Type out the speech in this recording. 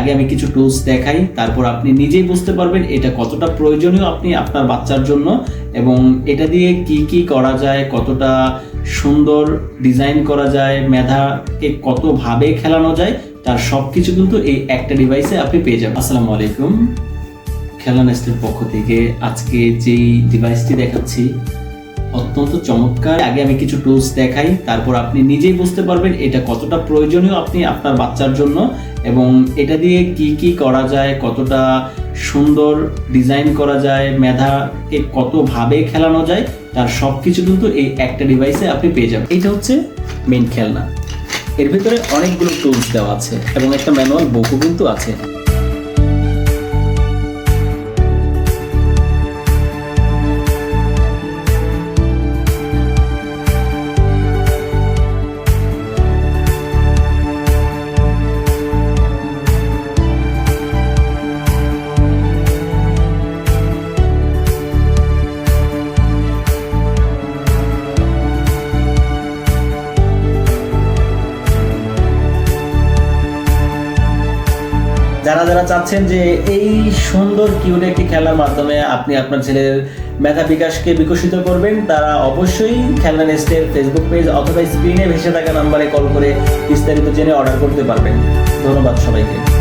আগে আমি কিছু টুলস দেখাই, তারপর আপনি নিজেই বুঝতে পারবেন এটা কতটা প্রয়োজনীয় আপনি আপনার বাচ্চার জন্য, এবং এটা দিয়ে কি কি করা যায়, কতটা সুন্দর ডিজাইন করা যায়, মেধাকে কতভাবে খেলানো যায়, তার সব কিছু কিন্তু এই একটা ডিভাইসে আপনি পেয়ে যাবেন। আসসালামু আলাইকুম, খেলনা নেস্টের পক্ষ থেকে আজকে যেই ডিভাইসটি দেখাচ্ছি অত্যন্ত চমৎকার। আগে আমি কিছু টুলস দেখাই, তারপর আপনি নিজেই বুঝতে পারবেন এটা কতটা প্রয়োজনীয় আপনি আপনার বাচ্চার জন্য, এবং এটা দিয়ে কি কি করা যায়, কতটা সুন্দর ডিজাইন করা যায়, মেধাকে কতভাবে খেলানো যায়, তার সব কিছু কিন্তু এই একটা ডিভাইসে আপনি পেয়ে যাবেন। এটা হচ্ছে মেইন খেলনা, এর ভিতরে অনেকগুলো টুলস দেওয়া আছে এবং একটা ম্যানুয়াল বুকও কিন্তু আছে। যারা যারা চাচ্ছেন যে এই সুন্দর কিউট একটি খেলার মাধ্যমে আপনি আপনার ছেলের মেধা বিকাশকে বিকশিত করবেন, তারা অবশ্যই খেলনা নেস্টের ফেসবুক পেজ অথবা স্ক্রিনে ভেসে থাকা নাম্বারে কল করে বিস্তারিত জেনে অর্ডার করতে পারবেন। ধন্যবাদ সবাইকে।